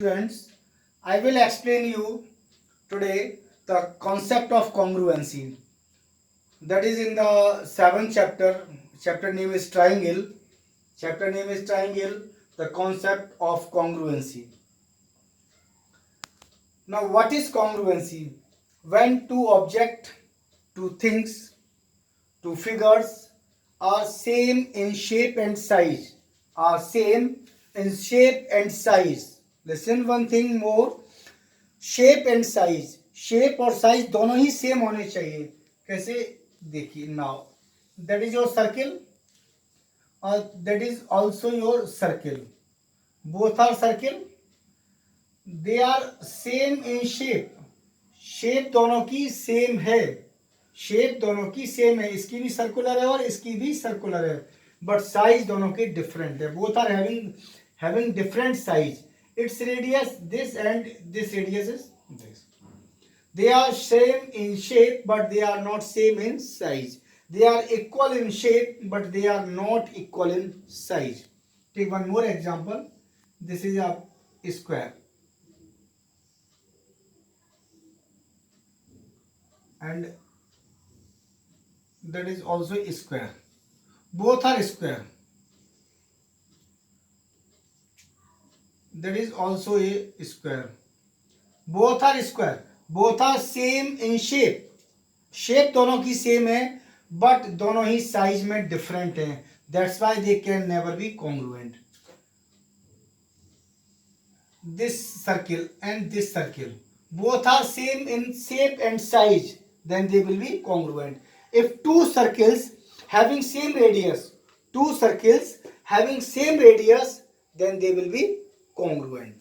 Students, I will explain you today the concept of congruency. That is in the seventh chapter. Chapter name is triangle. Chapter name is triangle. The concept of congruency. Now, what is congruency? When two objects, two things, two figures are same in shape and size. Are same in shape and size. Listen one thing more. Shape and size, shape और size दोनों ही same होने चाहिए. कैसे? देखिए, now that is your circle और that is also your circle. Both are circle, they are same in shape. Shape दोनों की सेम है. शेप दोनों की सेम है. इसकी भी सर्कुलर है और इसकी भी सर्कुलर है, बट साइज दोनों की डिफरेंट है. Both are having different size. Its radius this and this radius is this. They are same in shape but they are not same in size. They are equal in shape but they are not equal in size. Take one more example. This is a square and that is also a square. Both are square. That is also a square. Both are square. Both are same in shape. Shape दोनों की same है but दोनों ही size में different हैं. That's why they can never be congruent. This circle and this circle both are same in shape and size, then they will be congruent. If two circles having same radius, then they will be congruent.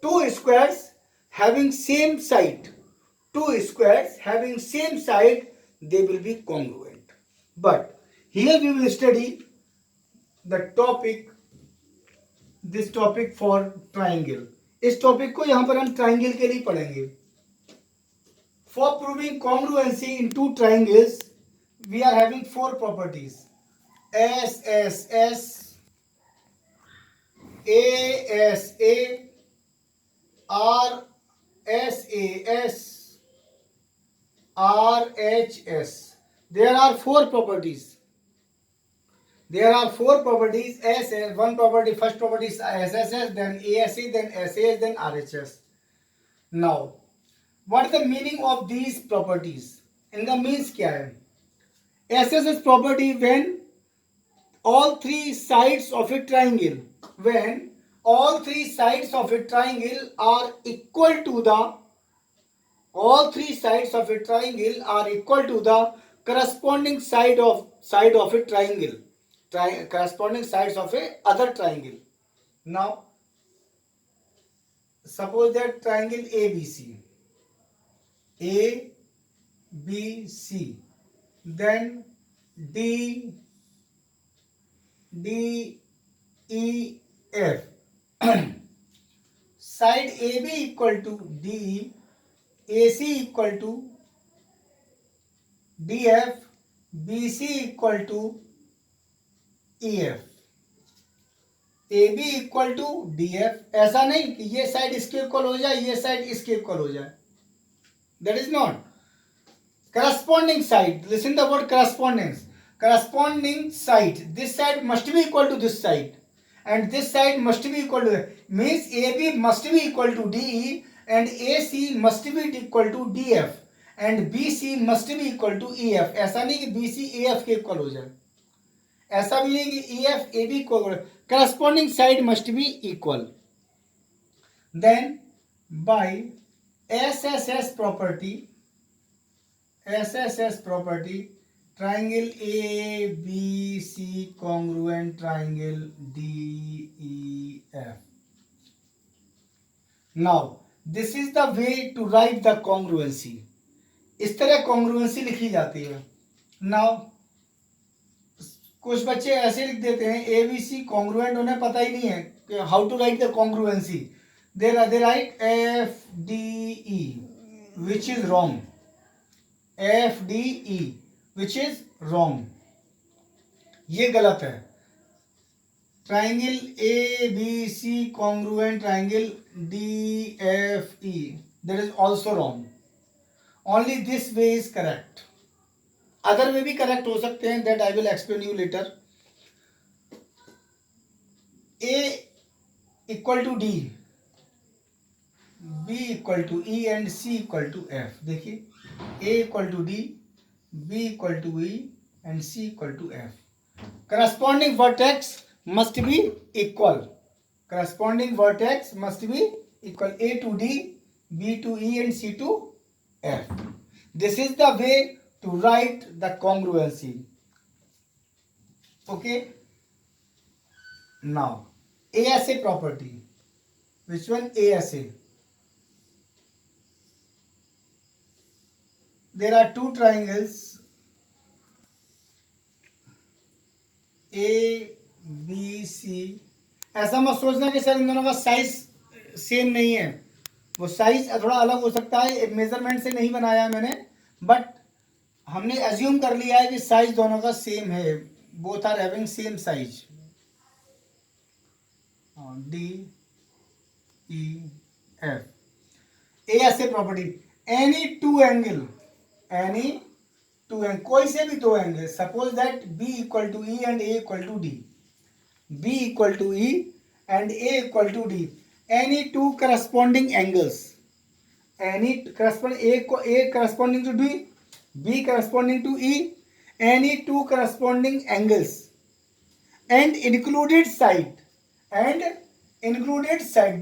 Two squares having same side, they will be congruent. But here we will study the topic, this topic for triangle. इस topic को यहां पर हम triangle के लिए पढ़ेंगे. For proving congruency in two triangles, we are having four properties: SSS, ASA, RSAS, RHS. There are four properties. SS, one property, first property is SSS, then ASA, then SAS, then RHS. Now, what is the meaning of these properties? इनका means क्या है? SSS property when all three sides of a triangle, are equal to the corresponding side of a triangle, corresponding sides of a other triangle. Now suppose that triangle ABC, then DEF. Side AB equal to DE, AC equal to DF, BC equal to EF. AB equal to DF. ऐसा नहीं कि ये side इसके equal हो जाए, ये side इसके equal हो जाए. That is not. Corresponding side. Listen the word correspondence. Corresponding side. This side must be equal to this side, and this side must be equal to that. Means AB must be equal to DE, and AC must be equal to DF, and BC must be equal to EF. ऐसा नहीं कि BC AF के equal हो जाए. ऐसा भी नहीं कि EF AB को. Corresponding side must be equal. Then by SSS property, triangle ABC congruent triangle DEF. Now this is the way to write the congruency. इस तरह congruency लिखी जाती है. Now कुछ बच्चे ऐसे लिख देते हैं ABC कॉन्ग्रुएंट, उन्हें पता ही नहीं है कि how to write the congruency. They write FDE which is wrong. ये गलत है. triangle ABC congruent triangle DFE. That is also wrong. Only this way is correct. Other way भी correct हो सकते हैं. That I will explain you later. A equal to D, B equal to E and C equal to F. देखिए, A equal to D, B equal to E and C equal to F. Corresponding vertex must be equal. Corresponding vertex must be equal. A to D, B to E and C to F. This is the way to write the congruency. Okay. Now, ASA property. Which one? ASA. There are two triangles A, B, C. ऐसा मत सोचना कि sir इन दोनों का size same नहीं है. वो size थोड़ा अलग हो सकता है. मेजरमेंट से नहीं बनाया मैंने, बट हमने एज्यूम कर लिया है कि साइज दोनों का सेम है. Both are having same size. D, E, F. ASA property. Any two angle कोई से भी दो एंगल. Suppose that B equal to E and A equal to D. B equal to E and A equal to D. Any two corresponding angles. A corresponding to D, B corresponding to E. Any two corresponding angles and included side.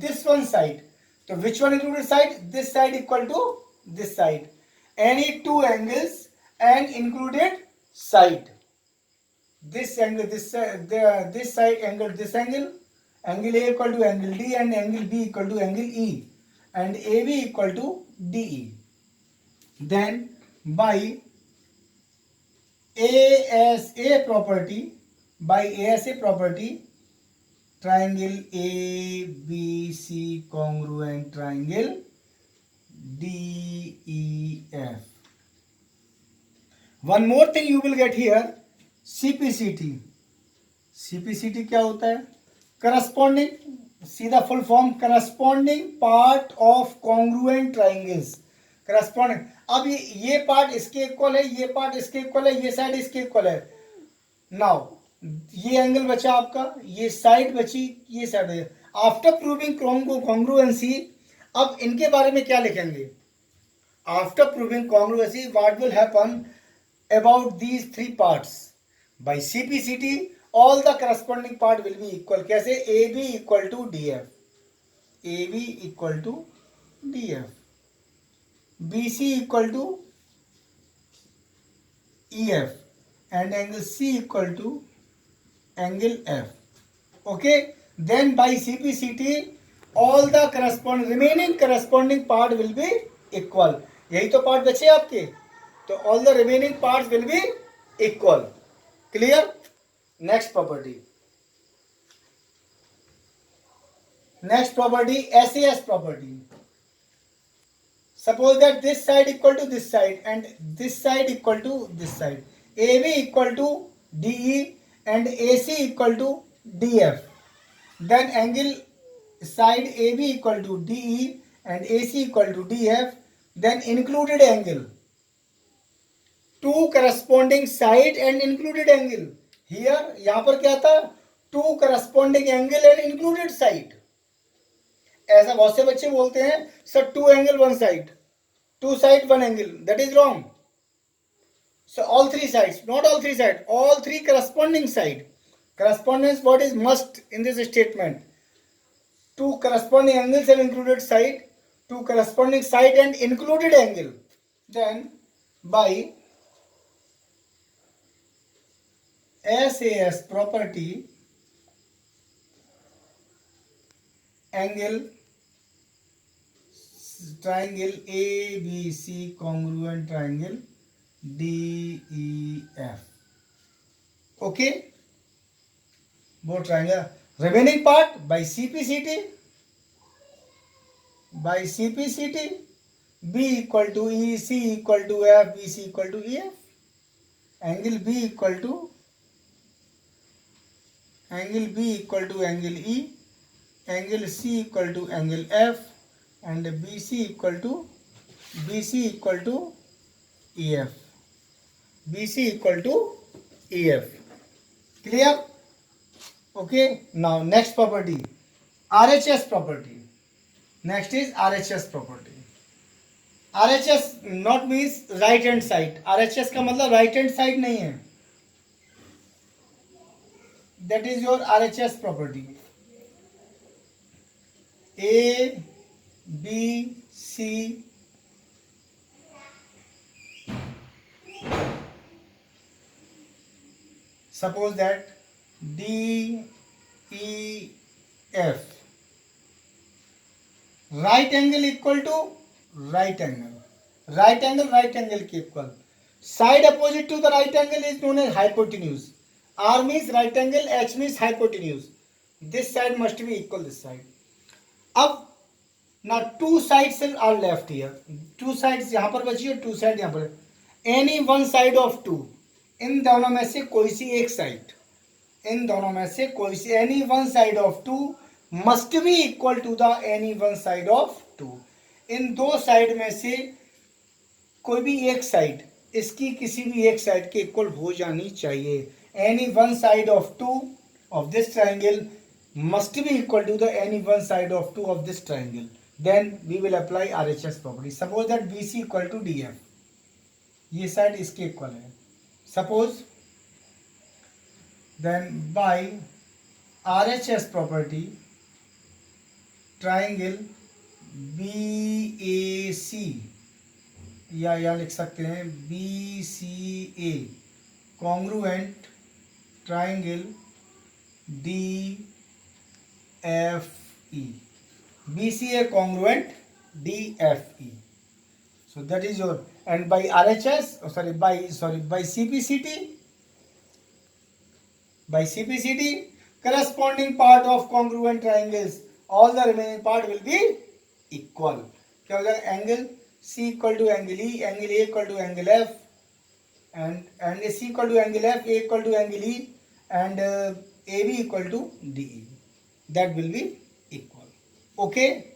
This one side. So which one included side? This side equal to this side. Any two angles and included side. This angle, this side angle, this angle. Angle A equal to angle D and angle B equal to angle E and AB equal to DE. Then by ASA property, triangle ABC congruent triangle DEF. One more thing you will get here, CPCT. CPCT क्या होता है? Corresponding, सीधा full form, corresponding part of congruent triangles. Corresponding. अब ये part इसके equal है, ये part इसके इक्वल है, ये साइड इसके इक्वल है. नाउ ये एंगल बचा आपका, ये साइड बची, ये साइड बची. आफ्टर प्रूविंग कॉन्ग्रुएंसी, अब इनके बारे में क्या लिखेंगे? After proving congruency, what will happen about these three parts? By CPCT all the corresponding part will be equal. कैसे? AB equal to DF, AB equal to DF, BC equal to EF and angle C equal to angle F. Okay, then by CPCT all the remaining corresponding part will be equal. यही तो part बचे आपके, तो all the remaining parts will be equal. Clear? Next property, SAS property. Suppose that this side equal to this side and this side equal to this side. AB equal to DE and AC equal to DF. Then angle side AB equal to DE and AC equal to DF. Then included angle. Two corresponding side and included angle. Here, यहाँ पर क्या था? Two corresponding angle and included side. ऐसा बहुत से बच्चे बोलते हैं sir two angle one side, two side one angle. That is wrong. So all three sides, not all three side, all three corresponding side. Correspondence, what is must in this statement? Two corresponding angles and included side, two corresponding side and included angle. Then by SAS property, angle triangle ABC congruent triangle DEF. Okay, both triangle. Remaining part by CPCT, B equal to E, C equal to F, BC equal to EF, angle B equal to angle B equal to angle E, angle C equal to angle F, and BC equal to EF. BC equal to EF. Clear? Okay. Now next property, RHS property. Next is RHS property. RHS not means right hand side. RHS का मतलब right hand side नहीं है. That is your RHS property. A, B, C, suppose that D, E, F. Right angle equal to right angle. Right angle के equal. Side opposite to the right angle is known as hypotenuse. R means right angle, H means hypotenuse. This side must be equal this side. अब now two sides are left here. Two sides यहाँ पर बची और two side यहाँ पर. Any one side of two. इन दोनों में से कोई सी एक साइड. इन दोनों में से कोई सी any one side of two must be equal to the any one side of two. इन दो साइड में से कोई भी एक साइड इसकी किसी भी एक साइड के इक्वल हो जानी चाहिए. Any one side of two of this triangle must be equal to the any one side of two of this triangle. Then we will apply RHS property. Suppose that BC equal to DF. ये side इसके equal है. Suppose then by RHS property triangle BAC या यहाँ लिख सकते हैं BCA congruent triangle DFE. BCA congruent DFE. So that is your, and by RHS by CPCT corresponding part of congruent triangles, all the remaining part will be equal. क्या हो जाएगा? Angle C equal to angle E, angle A equal to angle F, and C equal to angle F, A equal to angle E, and AB equal to DE. That will be equal. Okay.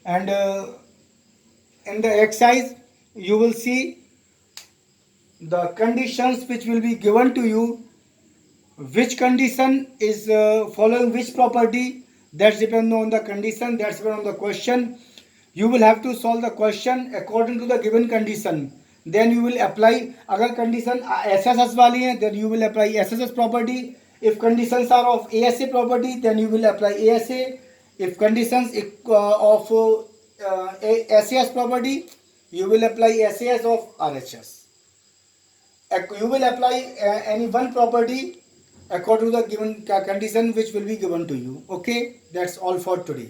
And in the exercise you will see the conditions which will be given to you. Which condition is following which property? That's depend on the condition. That's depend on the question. You will have to solve the question according to the given condition. Then you will apply. अगर condition SSS वाली है, then you will apply SSS property. If conditions are of ASA property, then you will apply ASA. If conditions of SAS property, you will apply SAS of RHS. You will apply any one property according to the given condition which will be given to you. Okay, that's all for today.